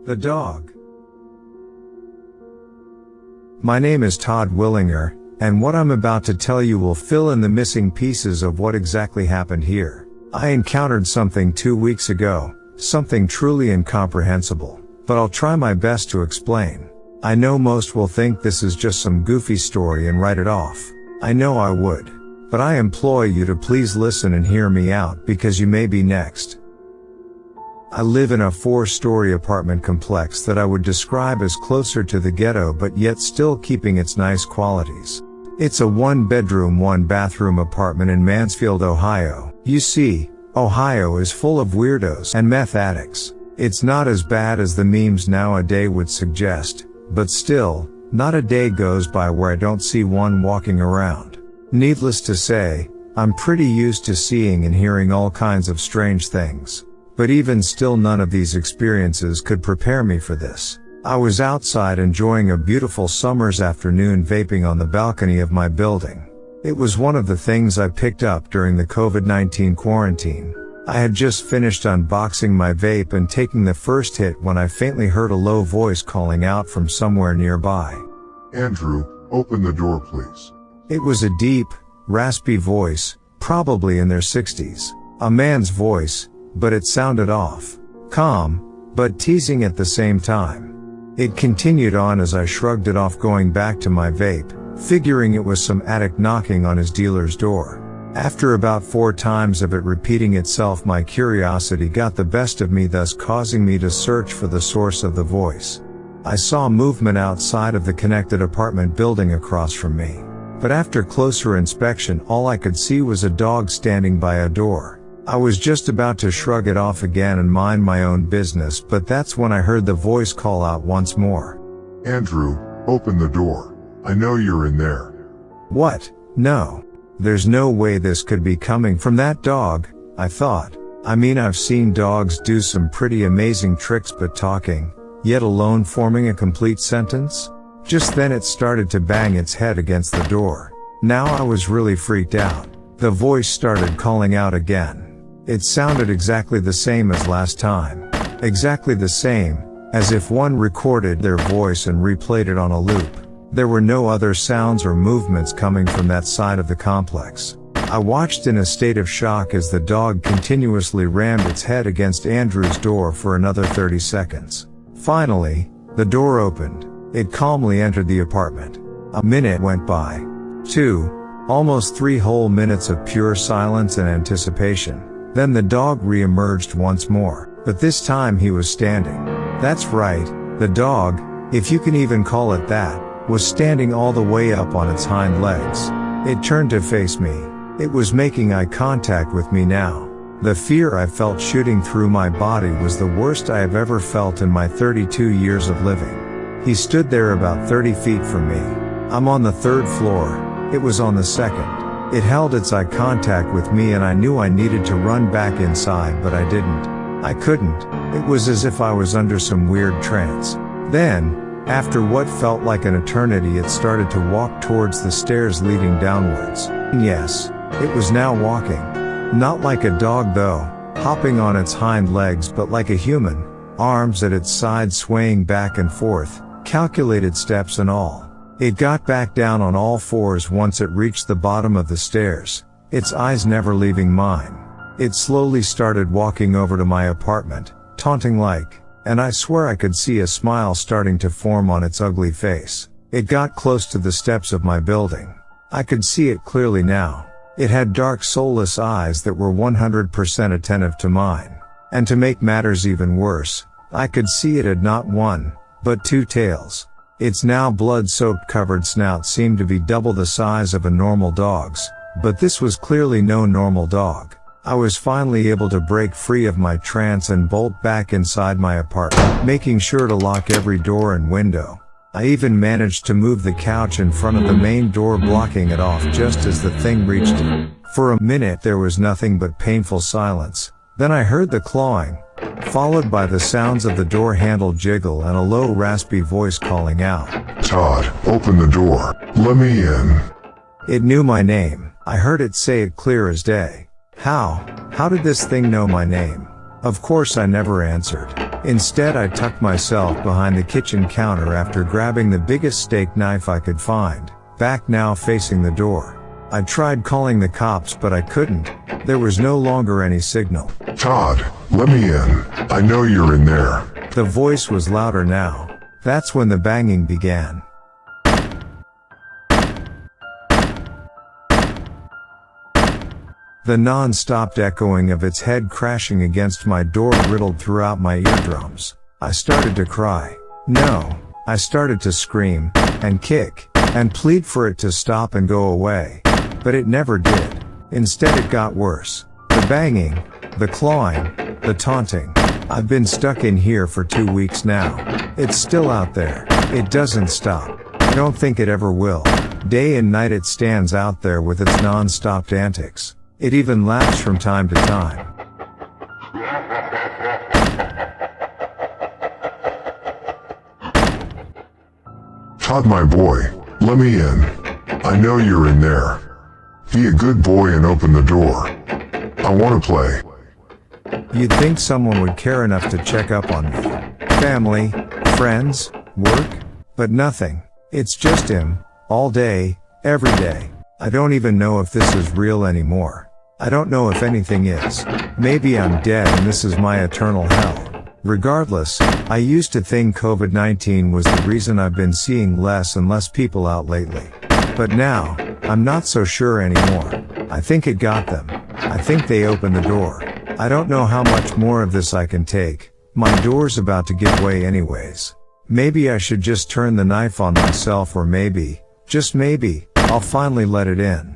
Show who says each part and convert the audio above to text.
Speaker 1: The dog. My name is Todd Willinger, and what I'm about to tell you will fill in the missing pieces of what exactly happened here. I encountered something 2 weeks ago, something truly incomprehensible, but I'll try my best to explain. I know most will think this is just some goofy story and write it off. I know I would. But I implore you to please listen and hear me out because you may be next. I live in a 4-story apartment complex that I would describe as closer to the ghetto but yet still keeping its nice qualities. It's a 1-bedroom, 1-bathroom apartment in Mansfield, Ohio. You see, Ohio is full of weirdos and meth addicts. It's not as bad as the memes nowadays would suggest, but still, not a day goes by where I don't see one walking around. Needless to say, I'm pretty used to seeing and hearing all kinds of strange things. But even still, none of these experiences could prepare me for this. I was outside enjoying a beautiful summer's afternoon vaping on the balcony of my building. It was one of the things I picked up during the COVID-19 quarantine. I had just finished unboxing my vape and taking the first hit when I faintly heard a low voice calling out from somewhere nearby.
Speaker 2: Andrew, open the door please.
Speaker 1: It was a deep, raspy voice, probably in their 60s. A man's voice, but it sounded off. Calm, but teasing at the same time. It continued on as I shrugged it off, going back to my vape, figuring it was some addict knocking on his dealer's door. After about 4 times of it repeating itself, my curiosity got the best of me, thus causing me to search for the source of the voice. I saw movement outside of the connected apartment building across from me. But after closer inspection, all I could see was a dog standing by a door. I was just about to shrug it off again and mind my own business, but that's when I heard the voice call out once more.
Speaker 2: Andrew, open the door. I know you're in there.
Speaker 1: What? No. There's no way this could be coming from that dog, I thought. I mean, I've seen dogs do some pretty amazing tricks, but talking, yet alone forming a complete sentence? Just then it started to bang its head against the door. Now I was really freaked out. The voice started calling out again. It sounded exactly the same as last time. Exactly the same, as if one recorded their voice and replayed it on a loop. There were no other sounds or movements coming from that side of the complex. I watched in a state of shock as the dog continuously rammed its head against Andrew's door for another 30 seconds. Finally, the door opened. It calmly entered the apartment. A minute went by. 2, almost 3 whole minutes of pure silence and anticipation. Then the dog re-emerged once more, but this time he was standing. That's right, the dog, if you can even call it that, was standing all the way up on its hind legs. It turned to face me. It was making eye contact with me now. The fear I felt shooting through my body was the worst I have ever felt in my 32 years of living. He stood there about 30 feet from me. I'm on the 3rd floor. It was on the 2nd. It held its eye contact with me and I knew I needed to run back inside, but I didn't. I couldn't. It was as if I was under some weird trance. Then, after what felt like an eternity, it started to walk towards the stairs leading downwards. Yes, it was now walking. Not like a dog though, hopping on its hind legs, but like a human, arms at its sides swaying back and forth, calculated steps and all. It got back down on all 4s once it reached the bottom of the stairs, its eyes never leaving mine. It slowly started walking over to my apartment, taunting like, and I swear I could see a smile starting to form on its ugly face. It got close to the steps of my building. I could see it clearly now. It had dark, soulless eyes that were 100% attentive to mine. And to make matters even worse, I could see it had not 1, but 2 tails. Its now blood-soaked covered snout seemed to be double the size of a normal dog's, but this was clearly no normal dog. I was finally able to break free of my trance and bolt back inside my apartment, making sure to lock every door and window. I even managed to move the couch in front of the main door, blocking it off just as the thing reached it. For a minute there was nothing but painful silence. Then I heard the clawing, followed by the sounds of the door handle jiggle and a low raspy voice calling out,
Speaker 2: Todd, open the door. Let me in.
Speaker 1: It knew my name. I heard it say it clear as day. How did this thing know my name? Of course I never answered. Instead, I tucked myself behind the kitchen counter after grabbing the biggest steak knife I could find, back now facing the door. I tried calling the cops, but I couldn't. There was no longer any signal.
Speaker 2: Todd, let me in. I know you're in there.
Speaker 1: The voice was louder now. That's when the banging began. The non-stop echoing of its head crashing against my door riddled throughout my eardrums. I started to cry. No, I started to scream, and kick, and plead for it to stop and go away. But it never did. Instead, it got worse. The banging, the clawing, the taunting. I've been stuck in here for 2 weeks now. It's still out there. It doesn't stop. I don't think it ever will. Day and night it stands out there with its non-stop antics. It even laughs from time to time.
Speaker 2: Todd, my boy, let me in. I know you're in there. Be a good boy and open the door. I want to play.
Speaker 1: You'd think someone would care enough to check up on me. Family, friends, work, but nothing. It's just him, all day, every day. I don't even know if this is real anymore. I don't know if anything is. Maybe I'm dead and this is my eternal hell. Regardless, I used to think COVID-19 was the reason I've been seeing less and less people out lately. But now, I'm not so sure anymore. I think it got them. I think they opened the door. I don't know how much more of this I can take. My door's about to give way anyways. Maybe I should just turn the knife on myself, or maybe, just maybe, I'll finally let it in.